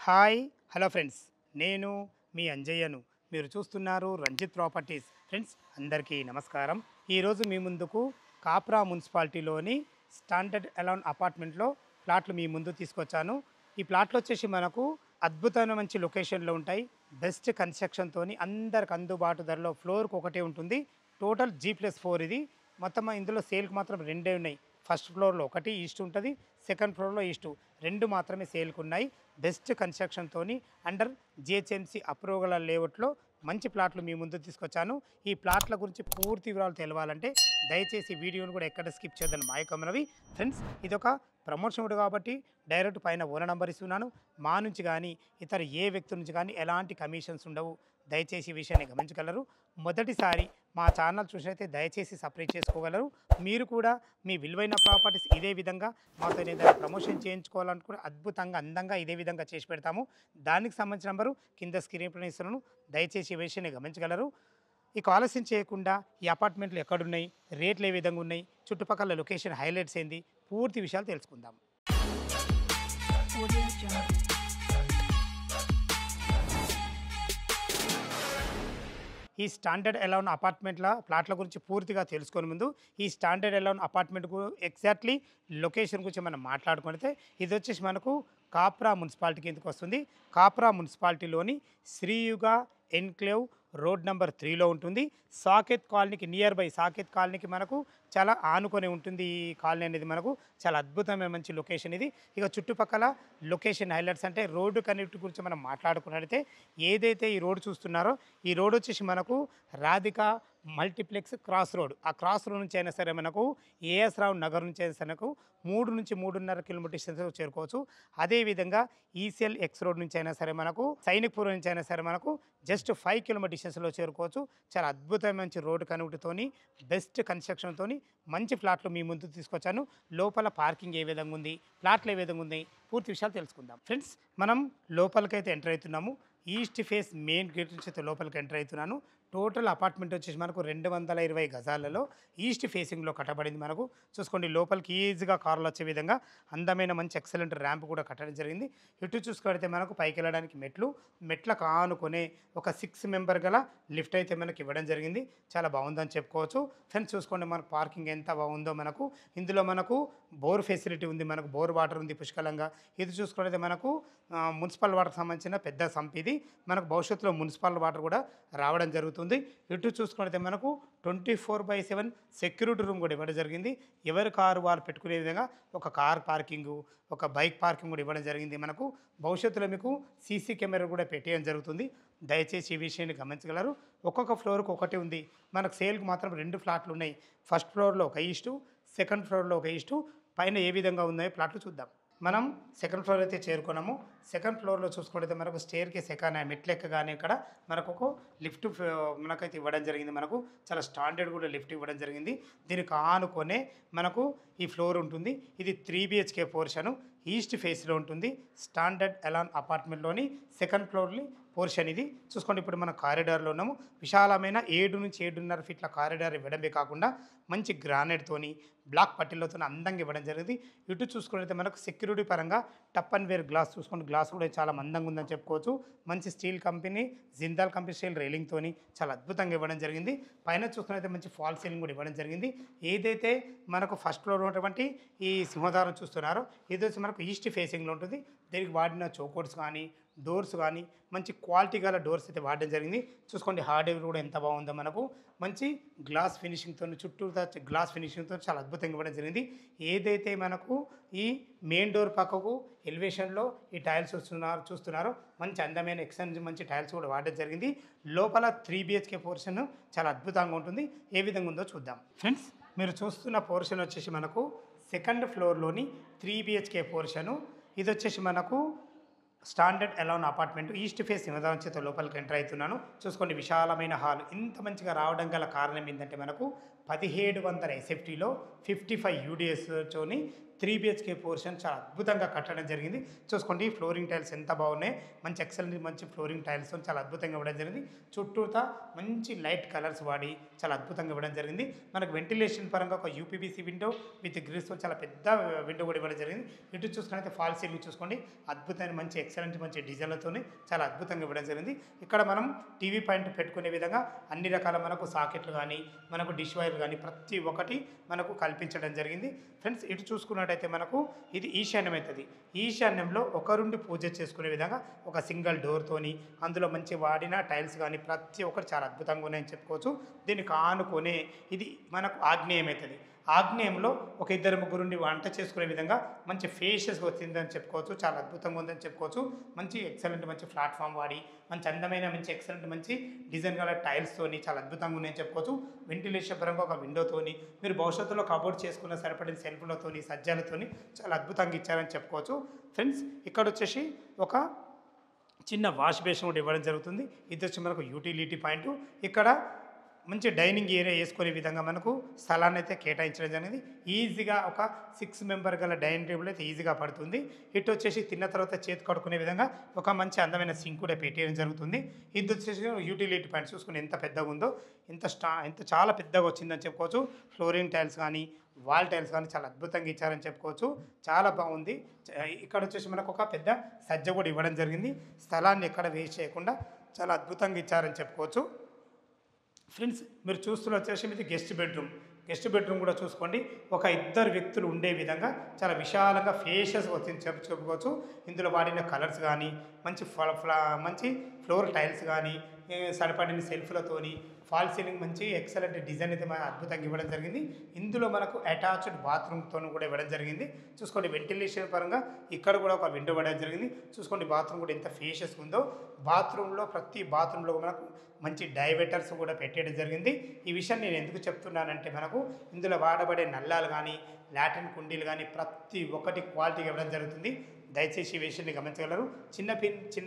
Hi hello friends, నేను మీ అంజయ్యను. మీరు చూస్తున్నారు రంజిత్ ప్రాపర్టీస్. ఫ్రెండ్స్ అందరికీ నమస్కారం. ఈరోజు మీ ముందుకు కాప్రా మున్సిపాలిటీలోని స్టాండర్డ్ అలోన్ అపార్ట్మెంట్లో ప్లాట్లు మీ ముందు తీసుకొచ్చాను. ఈ ప్లాట్లు వచ్చేసి మనకు అద్భుతమైన మంచి లొకేషన్లో ఉంటాయి. బెస్ట్ కన్స్ట్రక్షన్తోని అందరికి అందుబాటు ధరలో ఫ్లోర్కి ఒకటే ఉంటుంది. టోటల్ G+4 ఇది. మొత్తం ఇందులో సేల్కి మాత్రం రెండే ఉన్నాయి. ఫస్ట్ ఫ్లోర్లో ఒకటి ఈస్ట్ ఉంటుంది, సెకండ్ ఫ్లోర్లో ఈస్టు రెండు మాత్రమే సేల్కి ఉన్నాయి. బెస్ట్ కన్స్ట్రక్షన్తోని అండర్ జిహెచ్ఎంసి అప్రూవల్ లేఅవుట్లో మంచి ప్లాట్లు మీ ముందు తీసుకొచ్చాను. ఈ ప్లాట్ల గురించి పూర్తి వివరాలు తెలవాలంటే దయచేసి వీడియోను కూడా ఎక్కడ స్కిప్ చేయదని మా యొక్క మనవి. ఫ్రెండ్స్, ఇదొక ప్రమోషన్ కాబట్టి డైరెక్ట్ పైన ఓనర్ నంబర్ ఇస్తున్నాను. మా నుంచి కానీ ఇతర ఏ వ్యక్తి నుంచి కానీ ఎలాంటి కమిషన్స్ ఉండవు. దయచేసి ఈ విషయాన్ని గమనించగలరు. మొదటిసారి మా ఛానల్ చూసినైతే దయచేసి సబ్స్క్రైబ్ చేసుకోగలరు. మీరు కూడా మీ విలువైన ప్రాపర్టీస్ ఇదే విధంగా మాతో ఏదైనా ప్రమోషన్ చేయించుకోవాలనుకుని అద్భుతంగా అందంగా ఇదే విధంగా చేసి పెడతాము. దానికి సంబంధించిన నంబరు కింద స్క్రీన్ పైన ఇస్తున్నాను. దయచేసి ఈ విషయాన్ని గమనించగలరు. ఇక ఆలస్యం చేయకుండా ఈ అపార్ట్మెంట్లు ఎక్కడున్నాయి, రేట్లు ఏ విధంగా ఉన్నాయి, చుట్టుపక్కల లొకేషన్ హైలైట్స్ ఏంది, పూర్తి విషయాలు తెలుసుకుందాం. ఈ స్టాండర్డ్ అలోన్ అపార్ట్మెంట్ల ప్లాట్ల గురించి పూర్తిగా తెలుసుకునే ముందు ఈ స్టాండర్డ్ అలోన్ అపార్ట్మెంట్కు ఎగ్జాక్ట్లీ లొకేషన్ గురించి మనం మాట్లాడుకుంటే ఇది వచ్చేసి మనకు కాప్రా మున్సిపాలిటీ కిందకు వస్తుంది. కాప్రా మున్సిపాలిటీలోని శ్రీయుగ ఎన్క్లేవ్ రోడ్ నెంబర్ 3లో ఉంటుంది. సాకేత్ కాలనీకి నియర్ బై, సాకేత్ కాలనీకి మనకు చాలా ఆనుకొని ఉంటుంది. ఈ కాలనీ అనేది మనకు చాలా అద్భుతమైన మంచి లొకేషన్ ఇది. ఇక చుట్టుపక్కల లొకేషన్ హైలైట్స్ అంటే రోడ్డు కనెక్ట్ గురించి మనం మాట్లాడుకున్నట్లయితే ఏదైతే ఈ రోడ్ చూస్తున్నారో ఈ రోడ్ వచ్చేసి మనకు రాధిక మల్టీప్లెక్స్ క్రాస్ రోడ్. ఆ క్రాస్ రోడ్ నుంచి అయినా సరే మనకు ఏఎస్ రావు నగర్ నుంచి అయినా సరే మనకు 3 నుంచి 3.5 కిలోమీటర్ డిస్టెన్స్ చేరుకోవచ్చు. అదేవిధంగా ఈసీఎల్ ఎక్స్ రోడ్ నుంచి అయినా సరే మనకు సైనిక్పూర్ నుంచి అయినా సరే మనకు జస్ట్ 5 కిలోమీటర్ డిస్టెన్స్లో చేరుకోవచ్చు. చాలా అద్భుతమైన మంచి రోడ్డు కనెక్ట్తోని బెస్ట్ కన్స్ట్రక్షన్తోని మంచి ఫ్లాట్లు మీ ముందు తీసుకొచ్చాను. లోపల పార్కింగ్ ఏ విధంగా ఉంది, ప్లాట్లు ఏ విధంగా ఉన్నాయి, పూర్తి విషయాలు తెలుసుకుందాం. ఫ్రెండ్స్, మనం లోపలికైతే ఎంటర్ అవుతున్నాము. ఈస్ట్ ఫేస్ మెయిన్ గేట్ నుంచి అయితే లోపలికి ఎంటర్ అవుతున్నాను. టోటల్ అపార్ట్మెంట్ వచ్చేసి మనకు 220 గజాలలో ఈస్ట్ ఫేసింగ్లో కట్టబడింది. మనకు చూసుకోండి, లోపలికి ఈజీగా కార్లు వచ్చే విధంగా అందమైన మంచి ఎక్సలెంట్ ర్యాంప్ కూడా కట్టడం జరిగింది. ఇటు చూసుకుంటే మనకు పైకి వెళ్ళడానికి మెట్లకు ఆనుకునే ఒక 6 మెంబర్ గల లిఫ్ట్ అయితే మనకి ఇవ్వడం జరిగింది. చాలా బాగుందని చెప్పుకోవచ్చు. ఫ్రెండ్స్, చూసుకోండి మనకు పార్కింగ్ ఎంత బాగుందో. మనకు ఇందులో మనకు బోర్ ఫెసిలిటీ ఉంది, మనకు బోర్ వాటర్ ఉంది పుష్కలంగా. ఇది చూసుకుంటే మనకు మున్సిపల్ వాటర్కి సంబంధించిన పెద్ద సంప్ ఇది. మనకు భవిష్యత్తులో మున్సిపల్ వాటర్ కూడా రావడం జరుగుతుంది. ఇటు చూసుకుంటే మనకు 24/7 సెక్యూరిటీ రూమ్ కూడా ఇవ్వడం జరిగింది. ఎవరి కారు వారు పెట్టుకునే విధంగా ఒక కార్ పార్కింగు, ఒక బైక్ పార్కింగ్ కూడా ఇవ్వడం జరిగింది. మనకు భవిష్యత్తులో మీకు సీసీ కెమెరా కూడా పెట్టేయడం జరుగుతుంది. దయచేసి ఈ విషయాన్ని గమనించగలరు. ఒక్కొక్క ఫ్లోర్కి ఒకటి ఉంది. మనకు సేల్కి మాత్రం 2 ఫ్లాట్లు ఉన్నాయి. ఫస్ట్ ఫ్లోర్లో ఒక ఈస్టు, సెకండ్ ఫ్లోర్లో ఒక ఈస్టు. పైన ఏ విధంగా ఉన్నాయో ప్లాట్లు చూద్దాం. మనం సెకండ్ ఫ్లోర్ అయితే చేరుకున్నాము. సెకండ్ ఫ్లోర్లో చూసుకుంటే మనకు స్టేర్ కేస్ ఎక్కగానే మెట్లు ఎక్కగానే ఇక్కడ మనకు ఒక లిఫ్ట్ మనకైతే ఇవ్వడం జరిగింది. మనకు చాలా స్టాండర్డ్ కూడా లిఫ్ట్ ఇవ్వడం జరిగింది. దీనికి ఆనుకొనే మనకు ఈ ఫ్లోర్ ఉంటుంది. ఇది 3 BHK పోర్షను ఈస్ట్ ఫేస్లో ఉంటుంది. స్టాండర్డ్ అలోన్ అపార్ట్మెంట్లోని సెకండ్ ఫ్లోర్ని పోర్షన్ ఇది. చూసుకోండి, ఇప్పుడు మన కారిడార్లో ఉన్నాము. విశాలమైన 7 నుంచి 7.5 ఫీట్ల కారిడార్ ఇవ్వడమే కాకుండా మంచి గ్రానైట్తోని బ్లాక్ పట్టీలతో అందంగా ఇవ్వడం జరిగింది. ఇటు చూసుకుంటే మనకు సెక్యూరిటీ పరంగా టప్ అండ్ వేర్ గ్లాస్ చూసుకోండి, గ్లాస్ కూడా చాలా మందంగా ఉందని చెప్పుకోవచ్చు. మంచి steel company Jindal company steel రైలింగ్తోని చాలా అద్భుతంగా ఇవ్వడం జరిగింది. పైన చూసుకున్నైతే మంచి ఫాల్ సీలింగ్ కూడా ఇవ్వడం జరిగింది. ఏదైతే మనకు ఫస్ట్ ఫ్లోర్ ఉన్నటువంటి ఈ సింహద్వారం చూస్తున్నారో ఇది వచ్చి మనకు ఈస్ట్ ఫేసింగ్లో ఉంటుంది. దీనికి వాడిన చౌకోట్స్ కానీ డోర్స్ కానీ మంచి క్వాలిటీ గల డోర్స్ అయితే వాడడం జరిగింది. చూసుకోండి, హార్డ్వేర్ కూడా ఎంత బాగుందో. మనకు మంచి గ్లాస్ ఫినిషింగ్తో చుట్టూ గ్లాస్ ఫినిషింగ్తో చాలా అద్భుతంగా ఇవ్వడం జరిగింది. ఏదైతే మనకు ఈ మెయిన్ డోర్ పక్కకు ఎలివేషన్లో ఈ టైల్స్ చూస్తున్నారో మంచి అందమైన ఎక్సెంజ్ మంచి టైల్స్ కూడా వాడడం జరిగింది. లోపల 3 BHK పోర్షన్ చాలా అద్భుతంగా ఉంటుంది. ఏ విధంగా ఉందో చూద్దాం. ఫ్రెండ్స్, మీరు చూస్తున్న పోర్షన్ వచ్చేసి మనకు సెకండ్ ఫ్లోర్లోని 3 BHK పోర్షను. ఇది వచ్చేసి మనకు standard alone apartment east face సింహద్వారం చేత లోపలికి ఎంటర్ అవుతున్నాను. చూసుకోండి, విశాలమైన హాల్. ఇంత మంచిగా రావడం గల కారణం ఏంటంటే మనకు 1700 SFTలో 55 UDSతోని 3 బిహెచ్కే పోర్షన్ చాలా అద్భుతంగా కట్టడం జరిగింది. చూసుకోండి ఫ్లోరింగ్ టైల్స్ ఎంత బాగున్నాయి. మంచి ఎక్సలెంట్ మంచి ఫ్లోరింగ్ టైల్స్‌తో చాలా అద్భుతంగా ఇవ్వడం జరిగింది. చుట్టూతా మంచి లైట్ కలర్స్ వాడి చాలా అద్భుతంగా ఇవ్వడం జరిగింది. మనకు వెంటిలేషన్ పరంగా ఒక యూపీవీసీ విండో విత్ గ్రిల్స్‌తో చాలా పెద్ద విండో కూడా ఇవ్వడం జరిగింది. ఇటు చూసుకున్నట్లయితే ఫాల్ సీలింగ్ చూసుకోండి. అద్భుతమైన మంచి ఎక్సలెంట్ మంచి డిజైన్‌లతోని చాలా అద్భుతంగా ఇవ్వడం జరిగింది. ఇక్కడ మనం టీవీ పాయింట్ పెట్టుకునే విధంగా అన్ని రకాల మనకు సాకెట్లు గానీ, మనకు డిష్ వైర్లు గానీ ప్రతి ఒక్కటి మనకు కల్పించడం జరిగింది. ఫ్రెండ్స్ ఇటు చూసుకున్నట్టయితే మనకు ఇది ఈశాన్యం అవుతుంది. ఈశాన్యంలో ఒకరుండి పూజ చేసుకునే విధంగా ఒక సింగిల్ డోర్‌తోని అందులో మంచి వాడిన టైల్స్ గానీ ప్రతి ఒక్కటి చాలా అద్భుతంగా ఉన్నాయని చెప్పుకోవచ్చు. దీనికి ఆనుకునే ఇది మనకు ఆగ్నేయం అవుతుంది. ఆగ్నేయంలో ఒక ఇద్దరు ముగ్గురుండి వంట చేసుకునే విధంగా మంచి ఫేషియస్‌గా వచ్చిందని చెప్పుకోవచ్చు. చాలా అద్భుతంగా ఉందని చెప్పుకోవచ్చు. మంచి ఎక్సలెంట్ మంచి ప్లాట్‌ఫామ్ వాడి మంచి అందమైన మంచి ఎక్సలెంట్ మంచి డిజైన్ గల టైల్స్‌తోని చాలా అద్భుతంగా ఉన్నాయని చెప్పుకోవచ్చు. వెంటిలేషన్ పరంగా ఒక విండోతోని మీరు భవిష్యత్తులో కబోర్డ్ చేసుకున్న సరిపడిన సెల్ఫ్‌లతోని సజ్జాలతోని చాలా అద్భుతంగా ఇచ్చారని చెప్పుకోవచ్చు. ఫ్రెండ్స్ ఇక్కడొచ్చేసి ఒక చిన్న వాష్ బేసిన్ కూడా ఇవ్వడం జరుగుతుంది. ఇది వచ్చి మనకు యూటిలిటీ పాయింట్. ఇక్కడ మంచి డైనింగ్ ఏరియా వేసుకునే విధంగా మనకు స్థలాన్ని అయితే కేటాయించడం జరిగింది. ఈజీగా ఒక 6 మెంబర్ గల డైనింగ్ టేబుల్ అయితే ఈజీగా పడుతుంది. ఇటు వచ్చేసి తిన్న తర్వాత చేతి కడుక్కునే విధంగా ఒక మంచి అందమైన సింక్ కూడా పెట్టేయడం జరుగుతుంది. ఇది వచ్చేసి యూటిలిటీ పాయింట్ చూసుకుని ఎంత పెద్దగా ఉందో ఎంత చాలా పెద్దగా వచ్చిందని చెప్పుకోవచ్చు. ఫ్లోరింగ్ టైల్స్ కానీ వాల్ టైల్స్ కానీ చాలా అద్భుతంగా ఇచ్చారని చెప్పుకోవచ్చు. చాలా బాగుంది. ఇక్కడ వచ్చేసి మనకు ఒక పెద్ద సజ్జ కూడా ఇవ్వడం జరిగింది. స్థలాన్ని ఎక్కడ వేస్ట్ చేయకుండా చాలా అద్భుతంగా ఇచ్చారని చెప్పుకోవచ్చు. ఫ్రెండ్స్ మీరు చూస్తున్న వచ్చేసి ఇది గెస్ట్ బెడ్రూమ్ కూడా చూసుకోండి. ఒక ఇద్దరు వ్యక్తులు ఉండే విధంగా చాలా విశాలంగా ఫేషియస్ వచ్చింది చెప్పుకోవచ్చు. ఇందులో వాడిన కలర్స్ కానీ మంచి మంచి ఫ్లోర్ టైల్స్ కానీ సరిపడిన సెల్ఫ్లతోని ఫాల్ సీలింగ్ మంచి ఎక్సలెంట్ డిజైన్ అయితే మనకు అద్భుతంగా ఇవ్వడం జరిగింది. ఇందులో మనకు అటాచ్డ్ బాత్రూమ్తో కూడా ఇవ్వడం జరిగింది. చూసుకోండి వెంటిలేషన్ పరంగా ఇక్కడ కూడా ఒక విండో ఇవ్వడం జరిగింది. చూసుకోండి బాత్రూమ్ కూడా ఎంత ఫేషియస్ ఉందో. బాత్రూంలో ప్రతి బాత్రూంలో మనకు మంచి డైవర్టర్స్ కూడా పెట్టేయడం జరిగింది. ఈ విషయం నేను ఎందుకు చెప్తున్నానంటే మనకు ఇందులో వాడబడే నల్లాలు కానీ లాట్రిన్ కుండీలు కానీ ప్రతి ఒక్కటి క్వాలిటీగా ఇవ్వడం జరుగుతుంది. దయచేసి ఈ విషయాన్ని గమనించగలరు.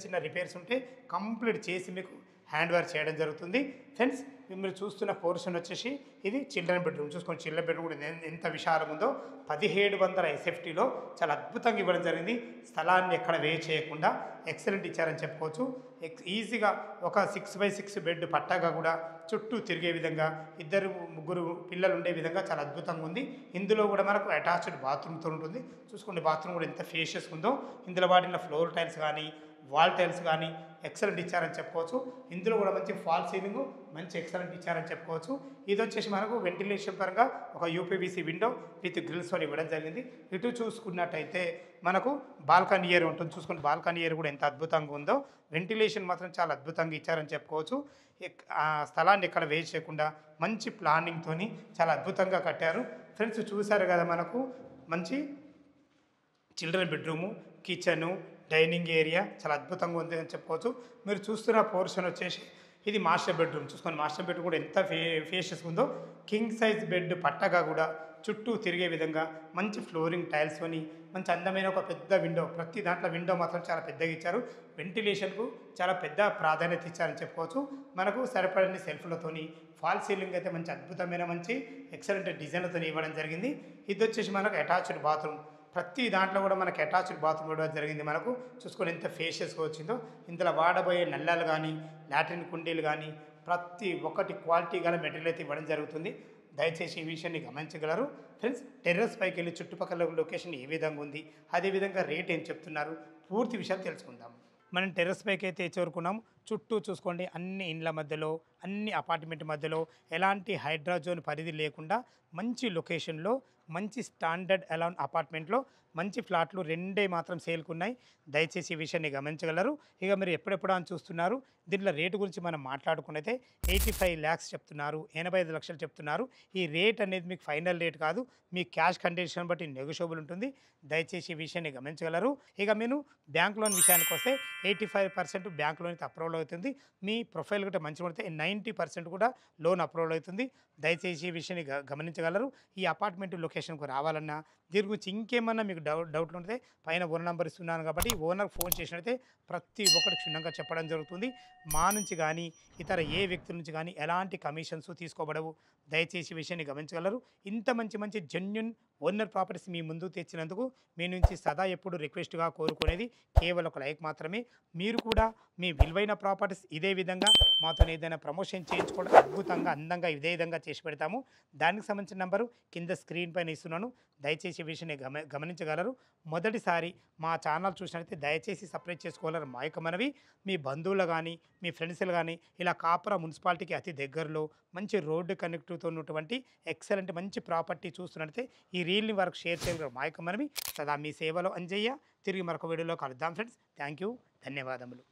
చిన్న రిపేర్స్ ఉంటే కంప్లీట్ చేసి మీకు హ్యాండ్ ఓవర్ చేయడం జరుగుతుంది. ఫ్రెండ్స్ మీరు చూస్తున్న పోర్షన్ వచ్చేసి ఇది చిల్డ్రన్ బెడ్రూమ్. చూసుకోండి చిల్డ్రన్ బెడ్రూమ్ కూడా ఎంత విశాలంగా ఉందో. 1700 SFTలో చాలా అద్భుతంగా ఇవ్వడం జరిగింది. స్థలాన్ని ఎక్కడ వే చేయకుండా ఎక్సలెంట్ ఇచ్చారని చెప్పుకోవచ్చు. ఈజీగా ఒక 6x6 బెడ్ పట్టాగా కూడా చుట్టూ తిరిగే విధంగా ముగ్గురు పిల్లలు ఉండే విధంగా చాలా అద్భుతంగా ఉంది. ఇందులో కూడా మనకు అటాచ్డ్ బాత్రూమ్తో ఉంటుంది. చూసుకోండి బాత్రూమ్ కూడా ఎంత ఫేషియస్ ఉందో. ఇందులో వాడిన ఫ్లోర్ టైల్స్ కానీ వాల్ టైల్స్ కానీ ఎక్సలెంట్ ఇచ్చారని చెప్పుకోవచ్చు. ఇందులో కూడా మంచి ఫాల్ సీలింగ్ మంచి ఎక్సలెంట్ ఇచ్చారని చెప్పుకోవచ్చు. ఇది వచ్చేసి మనకు వెంటిలేషన్ పరంగా ఒక యూపీవీసీ విండో విత్ గ్రిల్స్ అని ఇవ్వడం జరిగింది. ఇటు చూసుకున్నట్టయితే మనకు బాల్కనీ ఏరియా ఉంటుంది. చూసుకుంటే బాల్కనీ ఏరియా కూడా ఎంత అద్భుతంగా ఉందో. వెంటిలేషన్ మాత్రం చాలా అద్భుతంగా ఇచ్చారని చెప్పుకోవచ్చు. ఆ స్థలాన్ని ఎక్కడ వేస్ట్ చేయకుండా మంచి ప్లానింగ్తో చాలా అద్భుతంగా కట్టారు. ఫ్రెండ్స్ చూసారు కదా మనకు మంచి children bedroom kitchen dining area చాలా అద్భుతంగా ఉంది అని చెప్పుకోవచ్చు. మీరు చూస్తున్న పోర్షన్ వచ్చేసి ఇది మాస్టర్ బెడ్రూమ్. చూసుకోండి మాస్టర్ బెడ్రూమ్ కూడా ఎంత ఫేషియస్ ఉందో. కింగ్ సైజ్ బెడ్ పట్టగా కూడా చుట్టూ తిరిగే విధంగా మంచి ఫ్లోరింగ్ టైల్స్తోని మంచి అందమైన ఒక పెద్ద విండో. ప్రతి దాంట్లో విండో మాత్రం చాలా పెద్దగా ఇచ్చారు. వెంటిలేషన్కు చాలా పెద్ద ప్రాధాన్యత ఇచ్చారని చెప్పుకోవచ్చు. మనకు సరిపడిన సెల్ఫ్లతోని ఫాల్ సీలింగ్ అయితే మంచి అద్భుతమైన మంచి ఎక్సలెంట్ డిజైన్లతో ఇవ్వడం జరిగింది. ఇది వచ్చేసి మనకు అటాచ్డ్ బాత్రూమ్. ప్రతి దాంట్లో కూడా మనకు అటాచ్డ్ బాత్రూమ్ ఇవ్వడం జరిగింది. మనకు చూసుకొని ఎంత ఫేషియస్గా వచ్చిందో. ఇందులో వాడబోయే నల్లాలు కానీ లాట్రిన్ కుండీలు కానీ ప్రతి ఒక్కటి క్వాలిటీ గల మెటీరియల్ అయితే ఇవ్వడం జరుగుతుంది. దయచేసి ఈ విషయాన్ని గమనించగలరు. ఫ్రెండ్స్ టెర్రస్ పైకి వెళ్ళి చుట్టుపక్కల లొకేషన్ ఏ విధంగా ఉంది, అదేవిధంగా రేట్ ఏం చెప్తున్నారు, పూర్తి విషయాలు తెలుసుకుందాం. మనం టెర్రస్ పైకి అయితే చేరుకున్నాం. చుట్టూ చూసుకోండి అన్ని ఇండ్ల మధ్యలో అన్ని అపార్ట్మెంట్ మధ్యలో ఎలాంటి హైడ్రాజోన్ పరిధి లేకుండా మంచి లొకేషన్లో మంచి స్టాండర్డ్ అలౌన్ అపార్ట్మెంట్లో మంచి ఫ్లాట్లు రెండే మాత్రం సేల్కున్నాయి. దయచేసి ఈ విషయాన్ని గమనించగలరు. ఇక మీరు ఎప్పుడెప్పుడు అని చూస్తున్నారు. దీంట్లో రేటు గురించి మనం మాట్లాడుకున్నైతే 85 lakhs చెప్తున్నారు, 85 లక్షలు చెప్తున్నారు. ఈ రేట్ అనేది మీకు ఫైనల్ రేట్ కాదు, మీ క్యాష్ కండిషన్ బట్టి నెగోషియబుల్ ఉంటుంది. దయచేసి ఈ విషయాన్ని గమనించగలరు. ఇక మీరు బ్యాంక్ లోన్ విషయానికి వస్తే 85% బ్యాంక్ లోన్ అయితే అప్రూవల్ అవుతుంది. మీ ప్రొఫైల్ గట్రా మంచిగా ఉంటే 90% కూడా లోన్ అప్రూవల్ అవుతుంది. దయచేసి ఈ విషయాన్ని గమనించగలరు. ఈ అపార్ట్మెంట్ లొకేషన్ లొకేషన్‌కు రావాలన్నా, దీని గురించి ఇంకేమన్నా మీకు డౌట్లు ఉంటే పైన ఓనర్ నంబర్ ఇస్తున్నాను కాబట్టి ఓనర్‌కి ఫోన్ చేసినట్లయితే ప్రతి ఒక్కటి క్షుణ్ణంగా చెప్పడం జరుగుతుంది. మా నుంచి గానీ, ఇతర ఏ వ్యక్తుల నుంచి గానీ ఎలాంటి కమిషన్స్ తీసుకోబడవు. దయచేసి ఈ విషయాన్ని గమనించగలరు. ఇంత మంచి మంచి జెన్యూన్ ఓనర్ ప్రాపర్టీస్ మీ ముందుకు తెచ్చినందుకు మీ నుంచి సదా ఎప్పుడు రిక్వెస్ట్‌గా కోరుకునేది కేవలం ఒక లైక్ మాత్రమే. మీరు కూడా మీ విలువైన ప్రాపర్టీస్ ఇదే విధంగా మాతోని ఏదైనా ప్రమోషన్ చేయించుకోవడం అద్భుతంగా, అందంగా ఇదే విధంగా చేసి పెడతాము. దానికి సంబంధించిన నంబరు కింద స్క్రీన్ పైన ఇస్తున్నాను. దయచేసి ఈ విషయాన్ని గమనించగలరు. మొదటిసారి మా ఛానల్ చూసినట్లయితే దయచేసి సబ్స్క్రైబ్ చేసుకోవాలని మా యొక్క మనవి. మీ బంధువులు గానీ, మీ ఫ్రెండ్స్‌లు గానీ ఇలా కాపురా మున్సిపాలిటీకి అతి దగ్గరలో మంచి రోడ్డు కనెక్టివ్‌తో ఉన్నటువంటి ఎక్సలెంట్ మంచి ప్రాపర్టీ చూస్తున్నట్లయితే ఈ రీల్‌ని వారికి షేర్ చేయగలరు మా యొక్క మనవి. సదా మీ సేవలో అంజయ్య. తిరిగి మరొక వీడియోలో కలుద్దాం ఫ్రెండ్స్. Thank you. ధన్యవాదములు.